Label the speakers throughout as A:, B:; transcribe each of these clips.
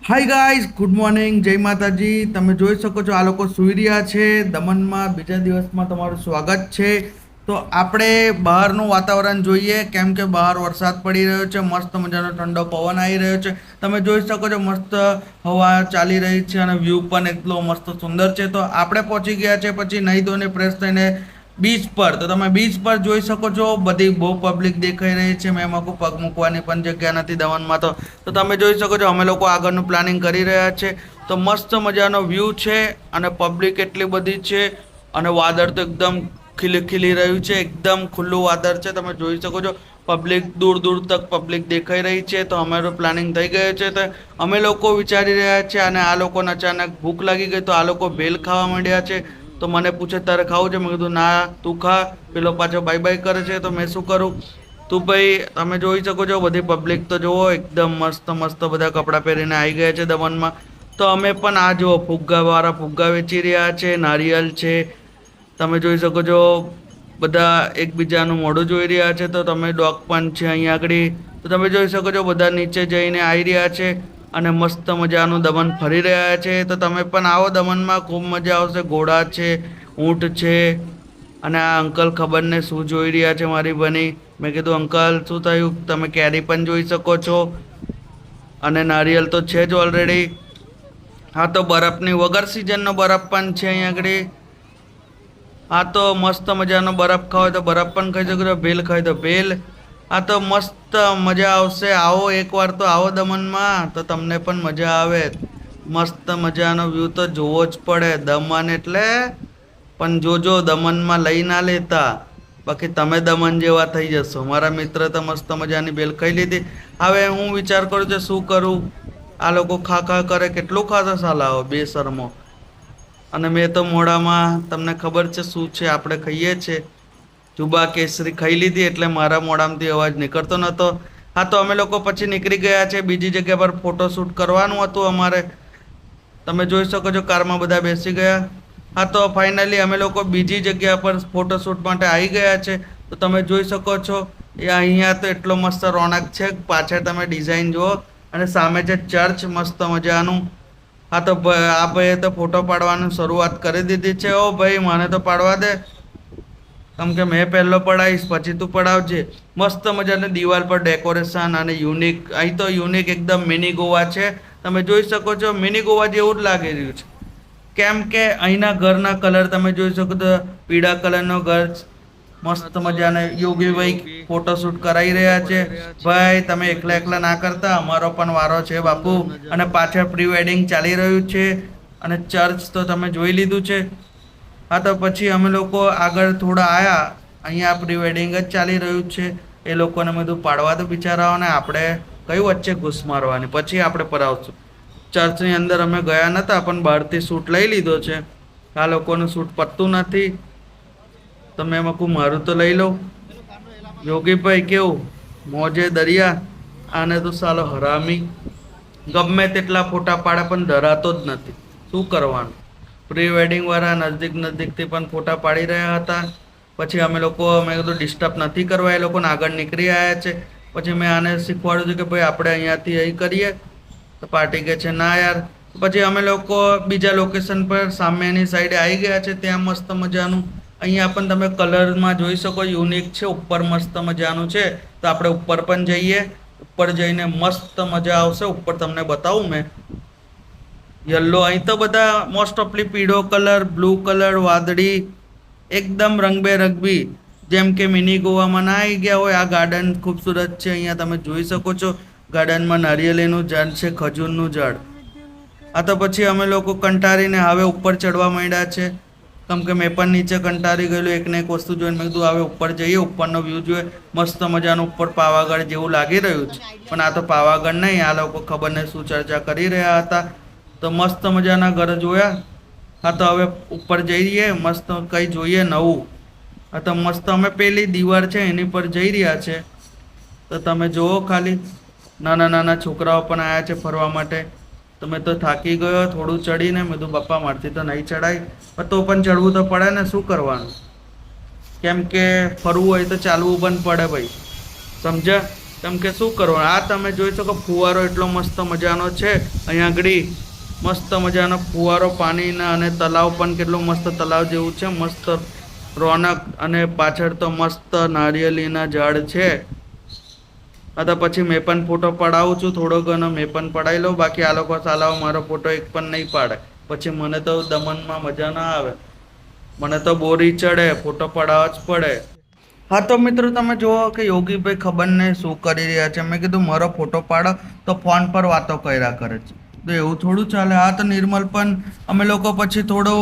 A: Hi guys, good morning, જય માતાજી. તમે જોઈ શકો છો આ લોકો સૂઈ રહ્યા છે. દમણમાં બીજા દિવસમાં તમારું સ્વાગત છે. તો આપણે બહારનું વાતાવરણ જોઈએ, કેમ કે બહાર વરસાદ પડી રહ્યો છે. મસ્ત મજાનો ઠંડો પવન આવી રહ્યો છે. તમે જોઈ શકો છો મસ્ત હવા ચાલી રહી છે અને વ્યૂ પણ એટલો મસ્ત સુંદર છે. તો આપણે પહોંચી ગયા છે પછી નહીં ધોઈને ફ્રેશ થઈને બીચ પર. તો તમે બીચ પર જોઈ શકો છો બધી બહુ પબ્લિક દેખાઈ રહી છે. મેં મારું પગ મૂકવાની પણ જગ્યા નથી દમણમાં. તો તમે જોઈ શકો છો અમે લોકો આગળનું પ્લાનિંગ કરી રહ્યા છે. તો મસ્ત મજાનો વ્યૂ છે અને પબ્લિક એટલી બધી છે અને વાદળ તો એકદમ ખીલી રહ્યું છે. એકદમ ખુલ્લું વાદળ છે. તમે જોઈ શકો છો પબ્લિક દૂર દૂર તક પબ્લિક દેખાઈ રહી છે. તો અમારું પ્લાનિંગ થઈ ગયું છે. તો અમે લોકો વિચારી રહ્યા છે અને આ લોકોને અચાનક ભૂખ લાગી ગઈ. તો આ લોકો ભેલ ખાવા માંડ્યા છે. તો મને પૂછે તારે ખાવું છે? મેં કીધું ના, તું ખા. પેલો પાછો બાય બાય કરે છે. તો મેં શું કરું? તું ભાઈ તમે જોઈ શકો છો બધી પબ્લિક તો જુઓ એકદમ મસ્ત મસ્ત બધા કપડાં પહેરીને આવી ગયા છે દમણમાં. તો અમે પણ આ જુઓ ફુગ્ગાવાળા ફુગ્ગા વેચી રહ્યા છે, નારિયેલ છે. તમે જોઈ શકો છો બધા એકબીજાનું મોઢું જોઈ રહ્યા છે. તો તમે ડોગ પણ છે અહીંયા આગળ. તો તમે જોઈ શકો છો બધા નીચે જઈને આવી રહ્યા છે અને મસ્ત મજાનું દમણ ફરી રહ્યા છે. તો તમે પણ આવો દમણમાં, ખૂબ મજા આવશે. ઘોડા છે, ઊંટ છે અને આ અંકલ ખબર ને શું જોઈ રહ્યા છે મારી બની. મેં કીધું અંકલ શું થયું? તમે કેરી પણ જોઈ શકો છો અને નારિયેલ તો છે જ ઓલરેડી. હા, તો બરફની વગર સિઝનનો બરફ પણ છે અહીંયા આગળ. હા, તો મસ્ત મજાનો બરફ ખાવ તો બરફ પણ ખાઈ શકો છો, ભેલ ખાય તો ભેલ. હા, તો મસ્ત મજા આવશે. આવો એકવાર તો આવો દમણમાં, તો તમને પણ મજા આવે. મસ્ત મજાનો વ્યૂ તો જોવો જ પડે. દમણ એટલે પણ જોજો દમણમાં લઈ ના લેતા, બાકી તમે દમણ જેવા થઈ જશો. મારા મિત્ર તો મસ્ત મજાની બેલ ખાઈ લીધી. હવે હું વિચાર કરું છું શું કરું. આ લોકો ખા ખા કરે, કેટલું ખાતા સાલાઓ બે શરમો. અને મેં તો મોઢામાં તમને ખબર છે શું છે આપણે ખાઈએ છીએ, જુબા કેસરી ખાઈ લીધી એટલે મારા મોઢામાંથી અવાજ નીકળતો નહોતો. હા, તો અમે લોકો પછી નીકળી ગયા છે બીજી જગ્યા પર. ફોટોશૂટ કરવાનું હતું અમારે. તમે જોઈ શકો છો કારમાં બધા બેસી ગયા. હા, તો ફાઇનલી અમે લોકો બીજી જગ્યા પર ફોટોશૂટ માટે આવી ગયા છે. તો તમે જોઈ શકો છો એ અહીંયા તો એટલો મસ્ત રોનક છે. પાછળ તમે ડિઝાઇન જુઓ અને સામે છે ચર્ચ મસ્ત મજાનું. હા, તો આ ભાઈએ તો ફોટો પાડવાની શરૂઆત કરી દીધી છે. ઓ ભાઈ મને તો પાડવા દે, કેમ કે મેં પહેલો પડાવીશ પછી તું પડાવજે. મસ્ત મજાની દિવાલ પર ડેકોરેશન અને યુનિક. અહીં તો યુનિક એકદમ મિની ગોવા છે. તમે જોઈ શકો છો મિની ગોવા જેવું જ લાગી રહ્યું છે. કેમ કે અહીંના ઘરના કલર તમે જોઈ શકો તો પીળા કલરનો ઘર. મસ્ત મજાને યોગીભાઈ ફોટોશૂટ કરાવી રહ્યા છે. ભાઈ તમે એકલા એકલા ના કરતા, અમારો પણ વારો છે બાપુ. અને પાછળ પ્રી વેડિંગ ચાલી રહ્યું છે અને ચર્ચ તો તમે જોઈ લીધું છે. હા, તો પછી અમે લોકો આગળ થોડા આવ્યા. અહીંયા પ્રી વેડિંગ જ ચાલી રહ્યું છે. એ લોકોને બધું પાડવા તો બિચારાઓને આપણે કઈ વચ્ચે ઘૂસ મારવાની. પછી આપણે પરાવશું. ચર્ચની અંદર અમે ગયા નહોતા પણ બહારથી શૂટ લઈ લીધો છે. આ લોકોનું શૂટ પતતું નથી. તમે એમાં કહું મારું તો લઈ લઉં. યોગીભાઈ કેવું મોજે દરિયા. આને તો સાલો હરામી ગમે તેટલા ફોટા પાડે પણ ધરાતો જ નથી. શું કરવાનું? પ્રી વેડિંગ વાળા નજદીક નજદીકથી પણ ફોટા પાડી રહ્યા હતા. પછી અમે લોકો મેં કીધું ડિસ્ટર્બ નથી કરવા. એ લોકોને આગળ નીકળી આવ્યા છે. પછી મેં આને શીખવાડ્યું હતું કે ભાઈ આપણે અહીંયાથી અહીં કરીએ. તો પાર્ટી કહે છે ના યાર. પછી અમે લોકો બીજા લોકેશન પર સામેની સાઈડે આવી ગયા છે. ત્યાં મસ્ત મજાનું અહીંયા પણ તમે કલરમાં જોઈ શકો યુનિક છે. ઉપર મસ્ત મજાનું છે. તો આપણે ઉપર પણ જઈએ. ઉપર જઈને મસ્ત મજા આવશે. ઉપર તમને બતાવું મેં. યલો અહીં તો બધા મોસ્ટ ઓફલી પીળો કલર, બ્લુ કલર, વાદળી એકદમ રંગબેરંગી, જેમ કે મિની ગોવામાં ના આવી ગયા હોય. આ ગાર્ડન ખૂબસૂરત છે. અહીંયા તમે જોઈ શકો છો ગાર્ડનમાં નારિયેળીનું ઝાડ છે, ખજૂરનું ઝાડ. આ તો પછી અમે લોકો કંટાળીને હવે ઉપર ચડવા માંડ્યા છે. કેમ કે મેં પણ નીચે કંટાળી ગયેલું એકને એક વસ્તુ જોઈને. મેં કીધું હવે ઉપર જઈએ, ઉપરનો વ્યૂ જોઈએ. મસ્ત મજાનું ઉપર પાવાગઢ જેવું લાગી રહ્યું છે. પણ આ તો પાવાગઢ નહીં, આ લોકો ખબર નહીં શું ચર્ચા કરી રહ્યા હતા. તો મસ્ત મજાના ઘર જોયા. હા, તો હવે ઉપર જઈએ. મસ્ત કંઈ જોઈએ નવું. હા, તો મસ્ત અમે પેલી દીવાલ છે એની પર જઈ રહ્યા છે. તો તમે જુઓ ખાલી નાના નાના છોકરાઓ પણ આવ્યા છે ફરવા માટે. તો મેં તો થાકી ગયો થોડું ચડીને. મેં કીધું બાપા મારથી તો નહીં ચડાય, પણ તો પણ ચડવું તો પડે ને, શું કરવાનું. કેમ કે ફરવું હોય તો ચાલવું પણ પડે ભાઈ, સમજ્યા. કેમ કે શું કરવાનું. આ તમે જોઈ શકો ફુવારો એટલો મસ્ત મજાનો છે અહીંયા આગળ, મસ્ત મજાનો ફુવારો પાણીના, અને તલાવ પણ કેટલું મસ્ત તલાવ જેવું છે, મસ્ત રોનક. અને પાછળ તો મસ્ત નારિયેળીના ઝાડ છે. તો પછી મેં પણ ફોટો પડાવું છું, થોડો ઘણો મેં પણ પડાવી લઉં. બાકી આ લોકો સાલાઓ મારો ફોટો એક પણ નહીં પાડે, પછી મને તો દમણમાં મજા ના આવે, મને તો બોરી ચડે, ફોટો પડાવવા જ પડે. હા તો મિત્રો તમે જુઓ કે યોગીભાઈ ખબર નહીં શું કરી રહ્યા છે. મેં કીધું મારો ફોટો પાડો તો ફોન પર વાતો કર્યા કરે છે, તો એવું થોડું ચાલે. હા તો નિર્મલ પણ અમે લોકો પછી થોડો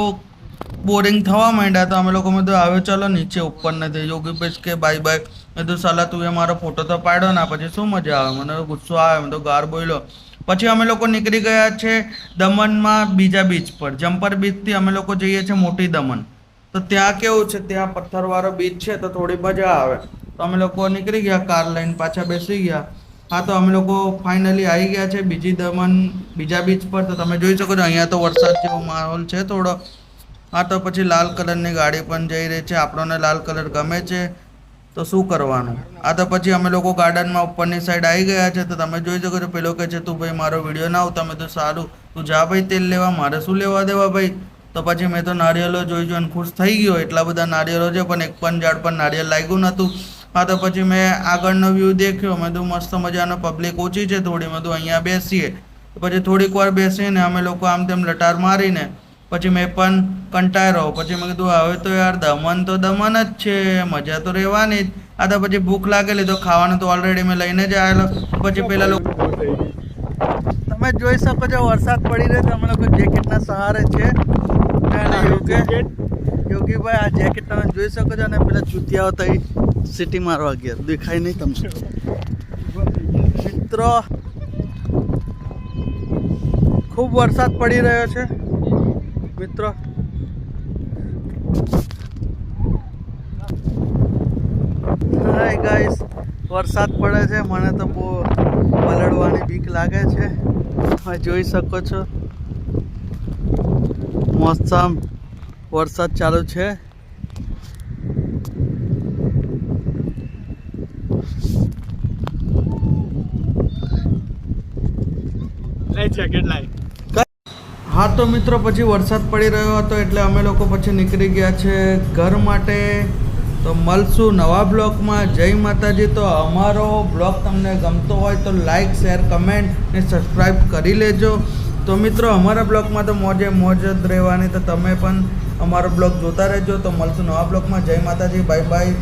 A: બોરિંગ થવા માંડ્યા, તો અમે લોકો મેં તો આવ્યો ચાલો નીચે ઉપર નથી. યોગીભાઈ કે બાય બાય. મેં તો સાલા તું એ મારો ફોટો તો પાડ્યો ના, પછી શું મજા આવે, મને ગુસ્સો આવે, મેં તો ગાર બોલ્યો. પછી અમે લોકો નીકળી ગયા છે દમણમાં બીજા બીચ પર. જમ્પર બીચથી અમે લોકો જઈએ છીએ મોટી દમણ. તો ત્યાં કેવું છે, ત્યાં પથ્થરવાળો બીચ છે, તો થોડી મજા આવે. તો અમે લોકો નીકળી ગયા, કાર લઈને પાછા બેસી ગયા. હા તો અમે લોકો ફાઇનલી આવી ગયા છે બીજા બીચ પર. તો તમે જોઈ શકો છો અહીંયા તો વરસાદ જેવો માહોલ છે થોડો. હા તો પછી લાલ કલરની ગાડી પણ જઈ રહી છે, આપણને લાલ કલર ગમે છે તો શું કરવાનું. આ તો પછી અમે લોકો ગાર્ડનમાં ઉપરની સાઈડ આવી ગયા છે. તો તમે જોઈ શકો છો પેલો કહે છે તું ભાઈ મારો વિડીયો ના ઉતાર. તો સારું તું જા ભાઈ તેલ લેવા, મારે શું લેવા દેવા ભાઈ. તો પછી મેં તો નારિયેલો જોઈ જોઈને ખુશ થઈ ગયો. એટલા બધા નારિયેલો છે પણ એક પણ ઝાડ પર નારિયેલ લાગ્યું નહોતું. હા તો પછી મેં આગળનો વ્યૂ દેખ્યો. મેં તો મસ્ત મજાનો પબ્લિક ઓછી છે થોડી, મેં તો અહીંયા બેસીએ. તો પછી થોડીક વાર બેસીને અમે લોકો આમ તેમ લટાર મારીને પછી મેં પણ કંટાળ્યો. પછી મેં કીધું હવે તો યાર દમણ તો દમણ જ છે, મજા તો રહેવાની જ. આ તો પછી ભૂખ લાગેલી તો ખાવાનું તો ઓલરેડી મેં લઈને જ આવેલો. પછી પેલા લોકો તમે જોઈ શકો છો વરસાદ પડી રહ્યો છે, અમે લોકો જેકેટના સહારે છે. યોગીભાઈ આ જેકેટ તમે જોઈ શકો છો. અને પેલા ચૂતિયાઓ તો સિટી મારવા ગયા, દેખાય નહીં તમને મિત્રો. ખૂબ વરસાદ પડી રહ્યો છે મિત્રો. હાય ગાઈસ, વરસાદ પડે છે, મને તો બહુ પલળવાની બીક લાગે છે. હવે જોઈ શકો છો મોસમ, વરસાદ ચાલુ છે. હા તો મિત્રો પછી વરસાદ પડી રહ્યો હતો એટલે અમે લોકો પછી નીકળી ગયા છે ઘર માટે. તો મળશું નવા બ્લોગમાં. જય માતાજી. તો અમારો બ્લોગ તમને ગમતો હોય તો લાઈક, શેર, કમેન્ટ ને સબસ્ક્રાઈબ કરી લેજો. તો મિત્રો અમારા બ્લોગમાં તો મોજે મોજ જ રહેવાની. તો તમે પણ અમારો બ્લોગ જોતા રહેજો. તો મળશું નવા બ્લોગમાં. જય માતાજી, બાય બાય.